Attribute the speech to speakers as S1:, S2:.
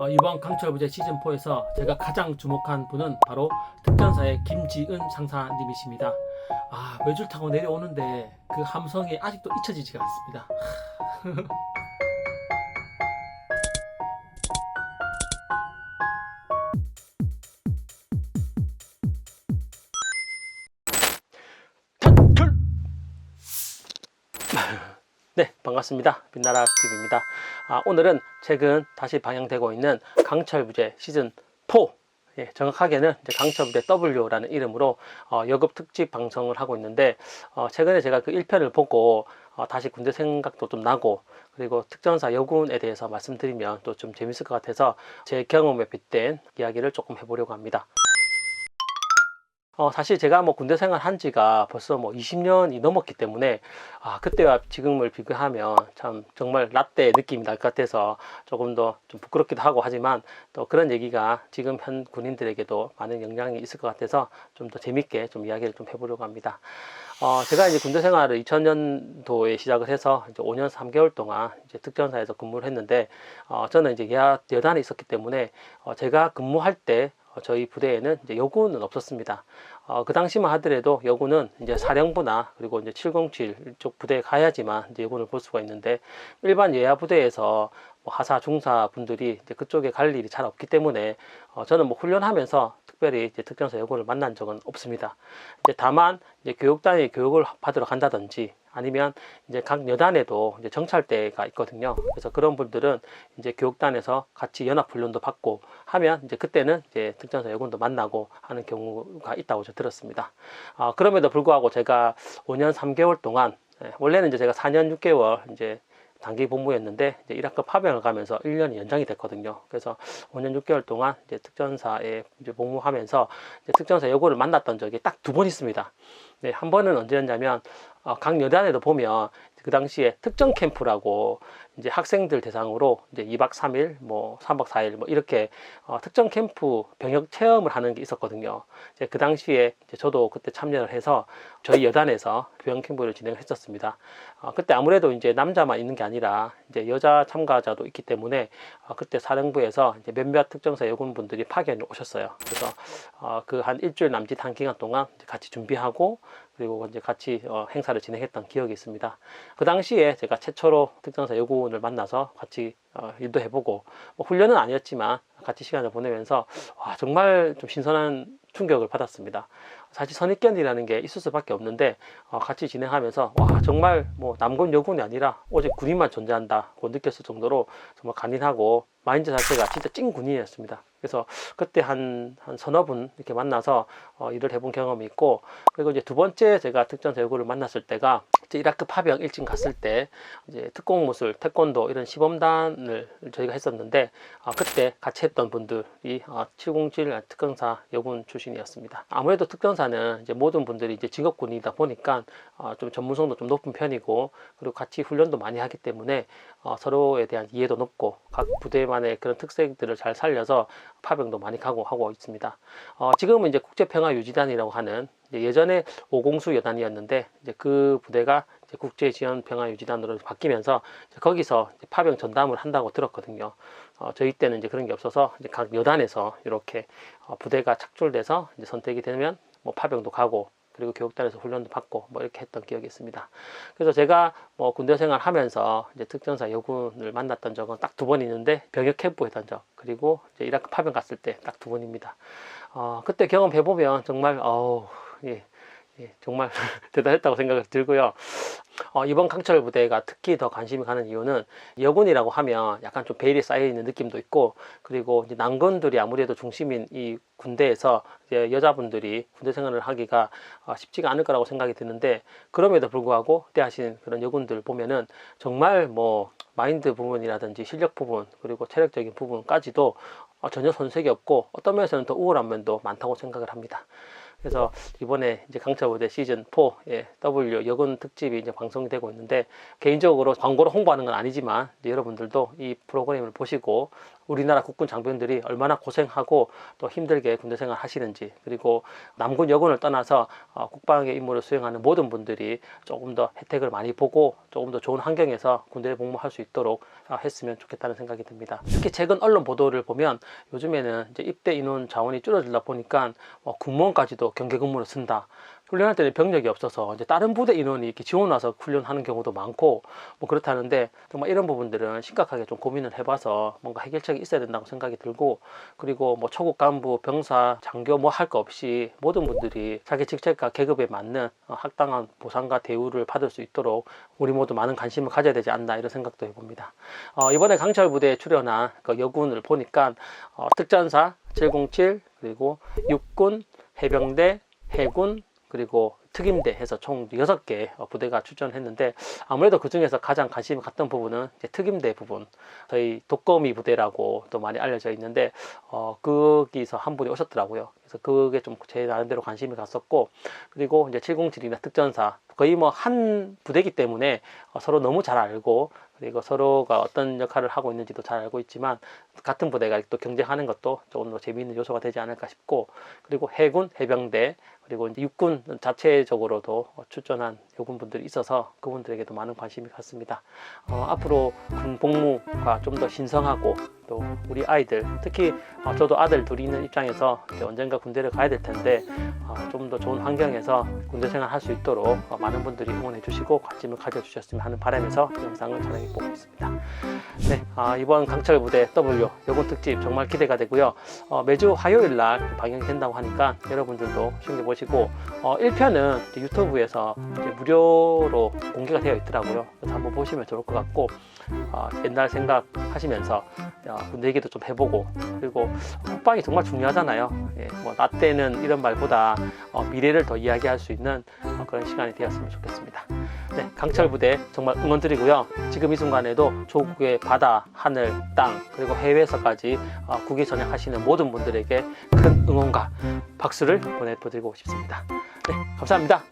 S1: 이번 강철부재 시즌4에서 제가 가장 주목한 분은 바로 특전사의 김지은 상사님이십니다. 외줄 타고 내려오는데 그 함성이 아직도 잊혀지지가 않습니다. 네, 반갑습니다. 빛나라 스티브입니다. 오늘은 최근 다시 방영되고 있는 강철부재 시즌4, 정확하게는 이제 강철부재 W라는 이름으로 여급 특집 방송을 하고 있는데, 최근에 제가 그 1편을 보고 다시 군대 생각도 좀 나고, 그리고 특전사 여군에 대해서 말씀드리면 또 좀 재밌을 것 같아서 제 경험에 빗댄 이야기를 조금 해보려고 합니다. 사실 제가 군대 생활 한 지가 벌써 20년이 넘었기 때문에 그때와 지금을 비교하면 참 정말 라떼 느낌이 날 것 같아서 조금 더 좀 부끄럽기도 하고, 하지만 또 그런 얘기가 지금 현 군인들에게도 많은 영향이 있을 것 같아서 좀 더 재밌게 좀 이야기를 좀 해보려고 합니다. 제가 이제 군대 생활을 2000년도에 시작을 해서 이제 5년 3개월 동안 이제 특전사에서 근무를 했는데, 저는 이제 여단에 있었기 때문에 제가 근무할 때 저희 부대에는 이제 여군은 없었습니다. 그 당시만 하더라도 여군은 이제 사령부나 그리고 이제 707 쪽 부대에 가야지만 이제 여군을 볼 수가 있는데, 일반 예하 부대에서 하사 중사 분들이 이제 그쪽에 갈 일이 잘 없기 때문에 저는 훈련하면서 특별히 이제 특전사 여군을 만난 적은 없습니다. 이제 다만 이제 교육단위 교육을 받으러 간다든지, 아니면 이제 각 여단에도 이제 정찰대가 있거든요. 그래서 그런 분들은 이제 교육단에서 같이 연합훈련도 받고 하면 이제 그때는 이제 특전사 여군도 만나고 하는 경우가 있다고 저 들었습니다. 그럼에도 불구하고 제가 5년 3개월 동안, 원래는 이제 제가 4년 6개월 이제 단기 복무였는데, 이제 1학급 파병을 가면서 1년이 연장이 됐거든요. 그래서 5년 6개월 동안 이제 특전사에 이제 복무하면서 이제 특전사 여군을 만났던 적이 딱 2번 있습니다. 네, 한 번은 언제였냐면, 각 여단에도 보면 그 당시에 특전 캠프라고 이제 학생들 대상으로 이제 2박 3일, 3박 4일 이렇게 특전 캠프 병역 체험을 하는 게 있었거든요. 이제 그 당시에 이제 저도 그때 참여를 해서 저희 여단에서 병역 캠프를 진행을 했었습니다. 그때 아무래도 이제 남자만 있는 게 아니라 이제 여자 참가자도 있기 때문에 그때 사령부에서 이제 몇몇 특전사 여군분들이 파견을 오셨어요. 그래서 그 한 일주일 남짓 한 기간 동안 같이 준비하고, 그리고 이제 같이 행사를 진행했던 기억이 있습니다. 그 당시에 제가 최초로 특전사 여군을 만나서 같이 일도 해보고, 훈련은 아니었지만 같이 시간을 보내면서 정말 좀 신선한 충격을 받았습니다. 사실 선입견이라는 게 있을 수밖에 없는데, 같이 진행하면서 정말 남군 여군이 아니라 오직 군인만 존재한다고 느꼈을 정도로 정말 간인하고 마인드 자체가 진짜 찐 군인이었습니다. 그래서 그때 한 서너 분 이렇게 만나서 일을 해본 경험이 있고, 그리고 이제 2번째 제가 특전사 여군을 만났을 때가 이제 1학급 파병 일진 갔을 때 이제 특공무술, 태권도 이런 시범단을 저희가 했었는데, 그때 같이 했던 분들이 707 특전사 여군 출신이었습니다. 아무래도 특전사는 이제 모든 분들이 이제 직업군이다 보니까 좀 전문성도 좀 높은 편이고, 그리고 같이 훈련도 많이 하기 때문에 서로에 대한 이해도 높고, 각 부대만의 그런 특색들을 잘 살려서 파병도 많이 가고 하고 있습니다. 지금은 이제 국제평화유지단이라고 하는, 예전에 5공수 여단이었는데 이제 그 부대가 이제 국제지원평화유지단으로 바뀌면서 이제 거기서 이제 파병 전담을 한다고 들었거든요. 저희 때는 이제 그런 게 없어서 이제 각 여단에서 이렇게 부대가 착출돼서 이제 선택이 되면 파병도 가고, 그리고 교육단에서 훈련도 받고 이렇게 했던 기억이 있습니다. 그래서 제가 군대 생활하면서 이제 특전사 여군을 만났던 적은 딱 2번 있는데, 병역 캠프 했던 적, 그리고 이제 1학급 파병 갔을 때 딱 2번입니다. 그때 경험해보면 정말 정말 대단했다고 생각이 들고요. 이번 강철 부대가 특히 더 관심이 가는 이유는, 여군이라고 하면 약간 좀 베일이 쌓여있는 느낌도 있고, 그리고 이제 남군들이 아무래도 중심인 이 군대에서 이제 여자분들이 군대 생활을 하기가 쉽지가 않을 거라고 생각이 드는데, 그럼에도 불구하고 그때 하신 그런 여군들 보면은 정말 마인드 부분이라든지 실력 부분, 그리고 체력적인 부분까지도 전혀 손색이 없고, 어떤 면에서는 더 우월한 면도 많다고 생각을 합니다. 그래서 이번에 이제 강철부대 시즌4 W 여군 특집이 이제 방송이 되고 있는데, 개인적으로 광고로 홍보하는 건 아니지만 여러분들도 이 프로그램을 보시고 우리나라 국군 장병들이 얼마나 고생하고 또 힘들게 군대 생활 하시는지, 그리고 남군 여군을 떠나서 국방의 임무를 수행하는 모든 분들이 조금 더 혜택을 많이 보고 조금 더 좋은 환경에서 군대에 복무할 수 있도록 했으면 좋겠다는 생각이 듭니다. 특히 최근 언론 보도를 보면 요즘에는 이제 입대 인원 자원이 줄어들다 보니까 군무원까지도 경계 근무를 쓴다. 훈련할 때는 병력이 없어서 이제 다른 부대 인원이 이렇게 지원 와서 훈련하는 경우도 많고 뭐 그렇다는데, 정말 이런 부분들은 심각하게 좀 고민을 해봐서 뭔가 해결책이 있어야 된다고 생각이 들고, 그리고 뭐 초급 간부, 병사, 장교 뭐 할 거 없이 모든 분들이 자기 직책과 계급에 맞는 합당한 보상과 대우를 받을 수 있도록 우리 모두 많은 관심을 가져야 되지 않나, 이런 생각도 해봅니다. 이번에 강철 부대에 출연한 그 여군을 보니까 특전사 707, 그리고 육군, 해병대, 해군, 그리고 특임대 해서 총 6개 부대가 출전했는데, 아무래도 그 중에서 가장 관심이 갔던 부분은 이제 특임대 부분, 저희 독거미 부대라고 또 많이 알려져 있는데 거기서 한 분이 오셨더라고요. 그래서 그게 좀 제 나름대로 관심이 갔었고, 그리고 이제 707이나 특전사 거의 뭐 한 부대이기 때문에 서로 너무 잘 알고, 그리고 서로가 어떤 역할을 하고 있는지도 잘 알고 있지만 같은 부대가 또 경쟁하는 것도 조금 더 재미있는 요소가 되지 않을까 싶고, 그리고 해군, 해병대, 그리고 이제 육군 자체적으로도 출전한 요군분들이 있어서 그분들에게도 많은 관심이 갔습니다. 앞으로 군 복무가 좀 더 신성하고, 또 우리 아이들, 특히 저도 아들 둘이 있는 입장에서 이제 언젠가 군대를 가야 될 텐데 좀 더 좋은 환경에서 군대 생활 할 수 있도록 많은 분들이 응원해 주시고 관심을 가져주셨으면 하는 바람에서 영상을 촬영해 보고 있습니다. 네, 이번 강철 부대 W 여군 특집 정말 기대가 되고요. 매주 화요일 날 방영이 된다고 하니까 여러분들도 신경 보시고, 1편은 유튜브에서 이제 무료로 공개가 되어 있더라고요. 그래서 한번 보시면 좋을 것 같고, 옛날 생각하시면서 군대 얘기도 좀 해보고, 그리고 국방이 정말 중요하잖아요. 예, 나 때는 이런 말보다 미래를 더 이야기할 수 있는 그런 시간이 되었으면 좋겠습니다. 네, 강철 부대 정말 응원드리고요. 지금 이 순간에도 조국의 바다, 하늘, 땅, 그리고 해외에서까지 국위 전역하시는 모든 분들에게 큰 응원과 박수를 보내드리고 싶습니다. 네, 감사합니다.